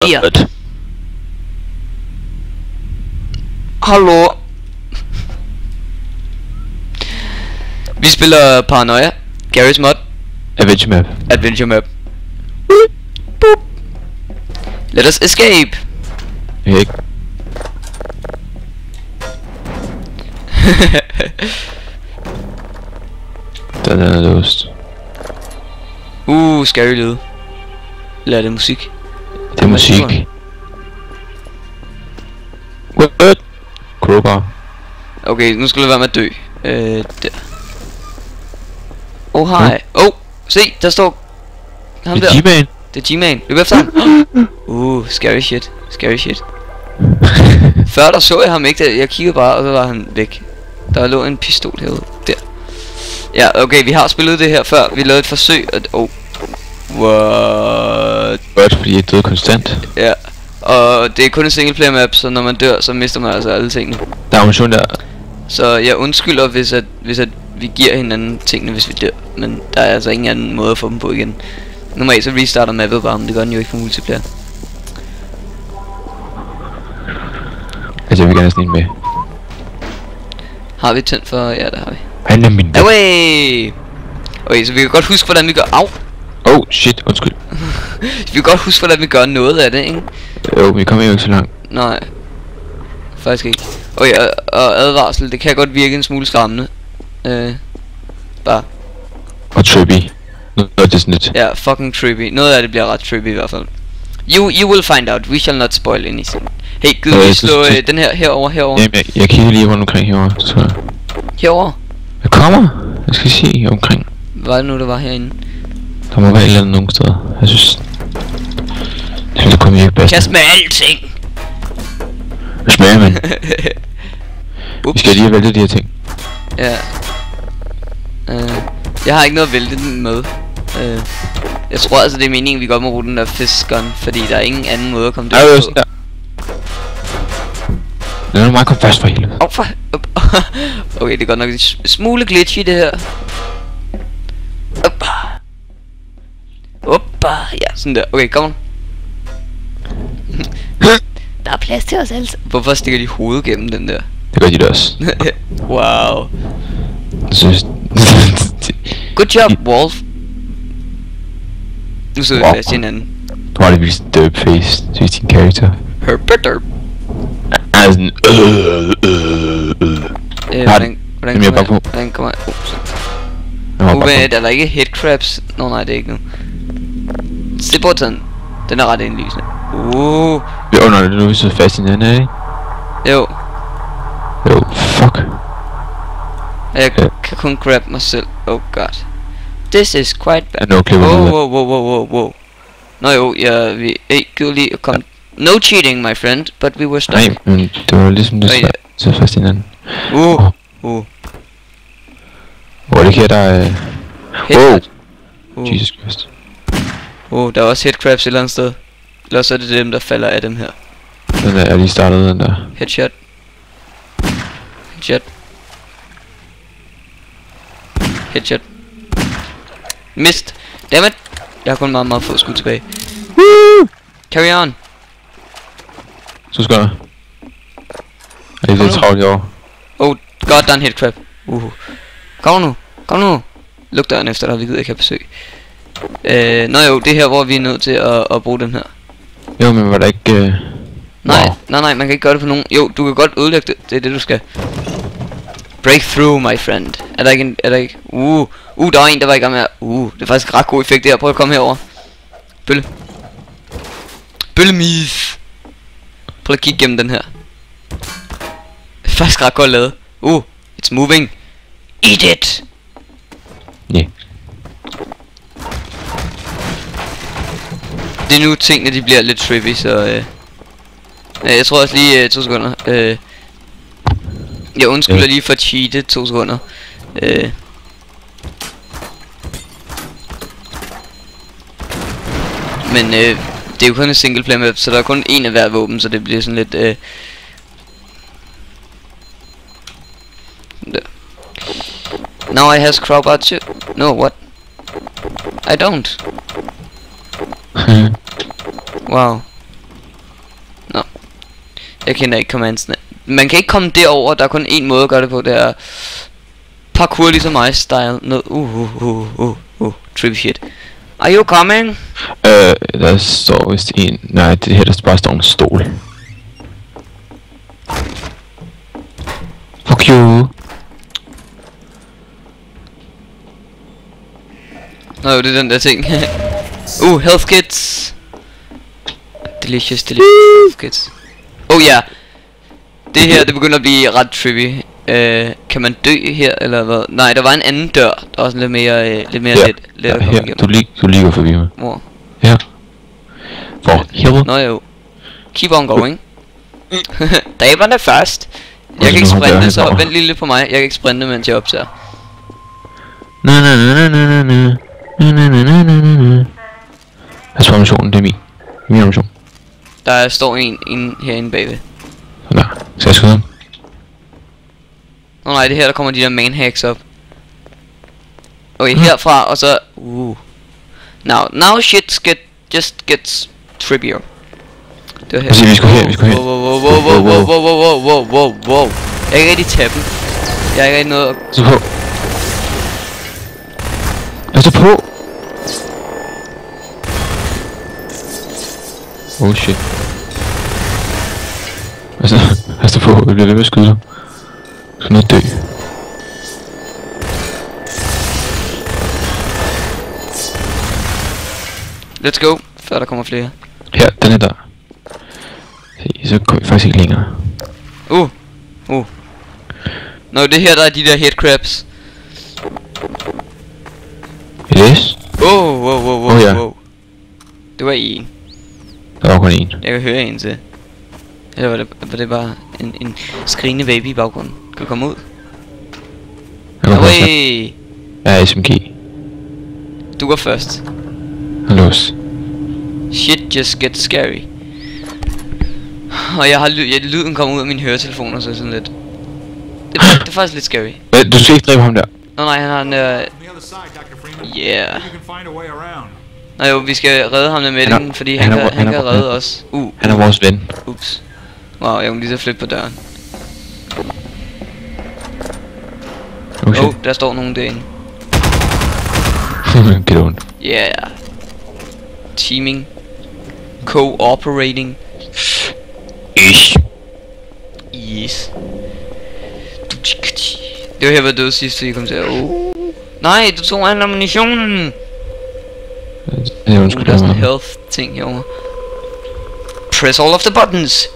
Idiot. Hallo. Vi spiller Paranoia, Garry's Mod, Adventure Map. Boop. Let us escape. Ikke. Den er låst. Scary lyd. Eller er det musik? Det er musik. What? Crowbar. Okay, nu skal du være med at dø. Der. Hej. Se, der står ham det er der. G-Man. Det er G-Man. Løb efter ham. Scary shit. Scary shit. Før der så jeg ham ikke der. Jeg kiggede bare, og så var han væk. Der lå en pistol herude. Der. Ja, okay, vi har spillet det her før. Vi lavede et forsøg, og what? Godt, fordi jeg døde konstant. Ja. Og det er kun en single player map, så når man dør, så mister man altså alle tingene. Der er mission der. Så jeg undskylder, hvis at vi giver hinanden tingene, hvis vi dør. Men der er altså ingen anden måde at få dem på igen. Normalt så restarter mappet bare, men det gør den jo ikke for multiplayer. Altså jeg vil gerne sådan en med. Har vi tændt for? Ja, der har vi. Han er min. Away! Okay, så vi kan godt huske, hvordan vi gør. Au! Oh shit, undskyld. Vi kan godt huske, hvordan vi gør noget af det, ikke? Jo, vi kommer jo ikke så langt. Nej. Faktisk ikke. Okay, og advarsel, det kan godt virke en smule skræmmende. Bare. Og trippy. Noget er det sådan lidt. Ja, fucking trippy. Noget af det bliver ret trippy i hvert fald. You will find out. We shall not spoil anything. Hey, gider vi slå den her herover? Jamen, jeg kigger lige rundt omkring herovre, så. Herover? Jeg kommer. Jeg skal se omkring. Hvad er det nu, der var herinde? Der må være et eller andet nogle steder. Jeg synes. Det kommer ikke bedst. Kast med alting! Hvad smager man? Vi skal lige vælge de her ting. Ja. Jeg har ikke noget at vælge den med. Jeg tror altså det er meningen vi godt må bruge den der fiskgun, fordi der er ingen anden måde at komme der på. Der. Den er meget fast for helvede. Okay, det er godt nok en smule glitchy det her. Ja, sådan der. Okay, kom on. Der er plads til os alle. Hvorfor stikker de hovedet gennem den der? Det gør de da også. Wow. Jeg synes. Good job, Wolf. Nu sidder vi fast i hinanden. Du har det vist derp face til din karakter. Herpeter. Hvordan kommer jeg? Er der ikke headcrabs? Nå nej, det er ikke nu. Sibberton. Den er ret indlysende. Jo, nej, nu er vi så fast i hinanden, ikke? Jo. Jo, fuck. Jeg kan kun grab mig selv. Oh god. This is quite bad. Wow. Nå jo, ja, vi gider lige at komme. No cheating, my friend, but we were stuck. Nej, men det var ligesom det så fast i hinanden. Det her der er. Jesus Christ. Der er også headcrabs et eller andet sted. Eller så er det dem der falder af dem her. Den der er lige startet, den der. Headshot. Mist. Dammit. Jeg har kun meget få skud tilbage. Carry on. Så skal jeg. Er det travlt i år? God, der er en headcrab. Kom nu. Luk døren efter dig, vi gider ikke have besøg. Nå jo, det her hvor vi er nødt til at bruge den her. Jo, men var der ikke nej, man kan ikke gøre det på nogen. Jo, du kan godt ødelægge det. Det er det du skal. Breakthrough, my friend. Er der ikke der var en der var i gang med. Det er faktisk ret god effekt der. Prøv at komme herover. Bøllemis. Prøv at kigge gennem den her. Det er faktisk ret godt lavet. It's moving. Eat it. Yeah. Det er nu tingene de bliver lidt trippy, så jeg tror også lige 2 sekunder. Jeg undskylder lige for at cheate 2 sekunder. Men det er jo kun en single player map, så der er kun en af hver våben, så det bliver sådan lidt der. Now I has crowbar too. No, what? I don't. Wow. Jeg kender ikke commandsene. Man kan ikke komme derover. Der er kun én måde at gøre det på. Det er parkour ligesom mig style. Trippy shit. Are you coming? Der står vist en... Nej, det her der bare står en stol. Fuck you. Nå jo, det er den der ting. Health kits. Delicious health kits. Ja. Det her, det begynder at blive ret trippy. Kan man dø her, eller hvad? Nej, der var en anden dør. Der var sådan lidt mere let at komme igennem. Du ligger forbi mig. Hvor? Ja. Hvor? Her? Nå jo. Keep on going. Daberne først. Jeg kan ikke sprinte, så vent lige lidt på mig. Jeg kan ikke sprinte, mens jeg optager. Pas på ammunitionen, det er min ammunition. Der står en herinde bagved. Sådan der. Skal jeg skyde ham? Nej, det her der kommer de der manhacks op. Okay, herfra og så Now shit just gets trippier. Det var her. Vi skal her. Wow. Jeg kan ikke rigtig tabe den. Jeg har ikke rigtig noget at... Så på. Så på. Oh shit. Altså på, jeg bliver ved med at skyde dig. Du skal nødt dø. Let's go, før der kommer flere. Her, den er der. Så kommer vi faktisk ikke længere. Nå, det her der er de der headcrabs. Yes. Wow. Det var en. Der var kun en. Jeg kan høre en til. Eller var det bare en skrigende baby i baggrunden? Kan du komme ud? Jeg er SMG. Du går først. Lås. Shit just gets scary. Og lyden kommer ud af mine høretelefoner, så sådan lidt. Det er faktisk lidt scary. Du skal ikke dræbe ham der. Nå nej, han har en yeah. Nå jo, vi skal redde ham med meldingen, fordi han kan redde os. Han er vores ven. Ups. Wow, jeg må lige så flytte på døren. Der står nogen derinde. Get on. Yeah. Teaming. Cooperating. Yes. Det var her, hvad døde sidst, så I kom til at... Nej, du tog al ammunitionen! Ja, undskyld. Der er sådan en health ting herovre. Press all of the buttons!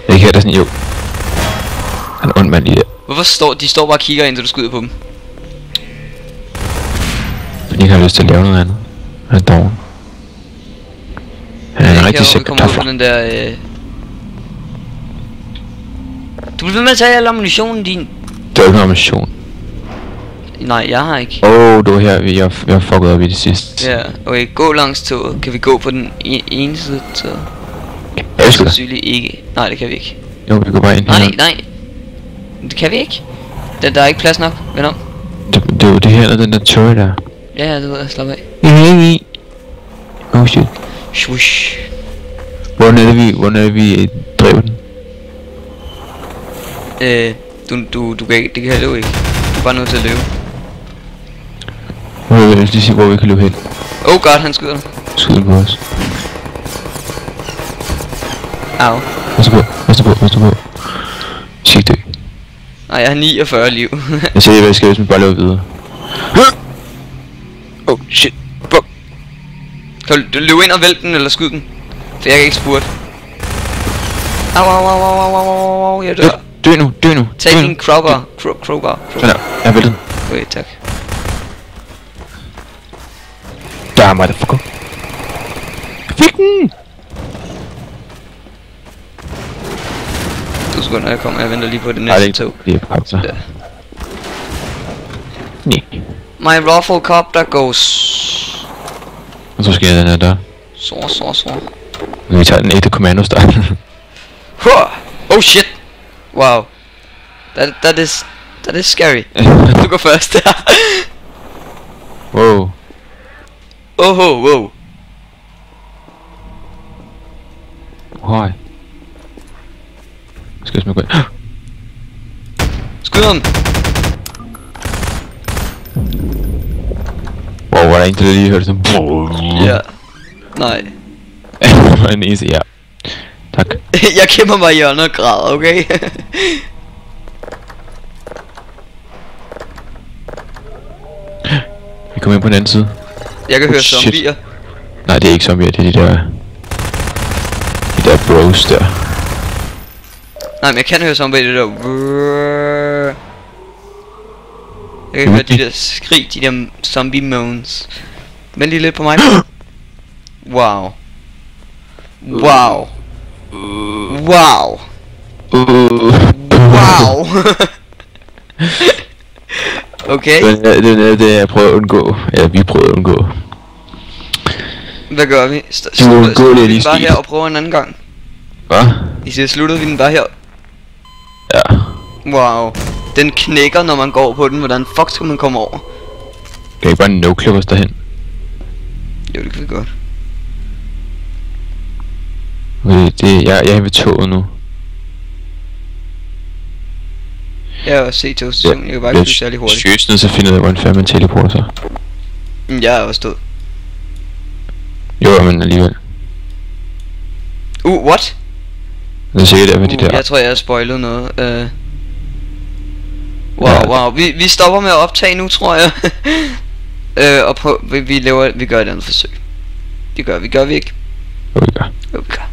Jeg kan der sådan, jo. Han er ond mand lige der. Hvorfor de står bare og kigger ind, så du skyder på dem? Fordi jeg har lyst til at lave noget andet. Han er doven. Han er en rigtig sæt kartofler. Den der, Du bliver ved med at tage al ammunitionen din. Det er ikke noget ammunition. Nej, jeg har ikke. Det var her, vi har fucket op i det sidste. Ja, okay, gå langs toget. Kan vi gå på den ene side af toget? Ja, jeg skal sandsynligt ikke. Nej, det kan vi ikke. Jo, vi går bare ind her. Nej. Det kan vi ikke. Der er ikke plads nok. Vend om. Det er jo det her, den der turret der. Ja, det ved jeg. Slap af. Oh shit. Swoosh. Hvordan er det vi dræber den? Du kan ikke, det kan du ikke. Du er bare nødt til at løbe. Jeg vil lige sige, hvor vi kan løbe hen. Oh god, han skyder dig. Skyder på os. Au. Pas på. Sig det. Nej, jeg har 49 liv. Jeg ser, hvad jeg skal, hvis vi bare løber videre. Oh shit. Fuck. Kan du løbe ind og vælte den, eller skyde den? For jeg kan ikke spurte. Au, jeg dør. Dø nu. Tag din crowbar. Crowbar. Sådan der, jeg har væltet den. Okay, tak. Der er motherfucker. Fik den! Du sekunder, jeg kommer. Jeg venter lige på det næste tog. Det er pauser. Ja. Nej. My raffle copter goes. Og så skal jeg den her dør. Så. Vi tager den ægte kommando-start. Oh shit! Wow. That is scary. Du går først. Wow. Wow. høj. Skal jeg smide gå ind? Skyd ham! Wow, var der en, der lige hørte sådan... Ja. Nej. Det var en eneste, ja. Tak. Jeg kæmper mig i hjørnet og græder, okay? Vi kommer ind på den anden side. Jeg kan høre Shit. zombier. Nej, det er ikke zombier, det er de der... De der bros der. Nej, men jeg kan høre zombier, det der... Jeg kan høre de der skrig, de der zombie moans. Vent lige lidt på mig. Wow. Wow. Wow. Wow. Okay. Det jeg prøver at undgå. Ja, vi prøver at undgå. Hvad gør vi? Slutter vi den bare her og prøver en anden gang? Hvad? I siger, slutter vi den bare her? Ja. Wow. Den knækker, når man går på den. Hvordan fuck skal man komme over? Kan ikke bare no-clip os derhen? Jo, det kan vi godt. Jeg er ved toget nu. Jeg har også set togstationen, jeg kan bare ikke blive særlig hurtigt. Jeg er nødt til at finde ud af, hvordan fanden man teleporter sig. Jeg er også død. Jo, men alligevel. What? Det er sikkert derfor de der... Jeg tror, jeg har spoilet noget. Wow. Vi stopper med at optage nu, tror jeg. Og vi gør et andet forsøg. Det gør vi. Gør vi ikke? Jo, vi gør. Jo, vi gør.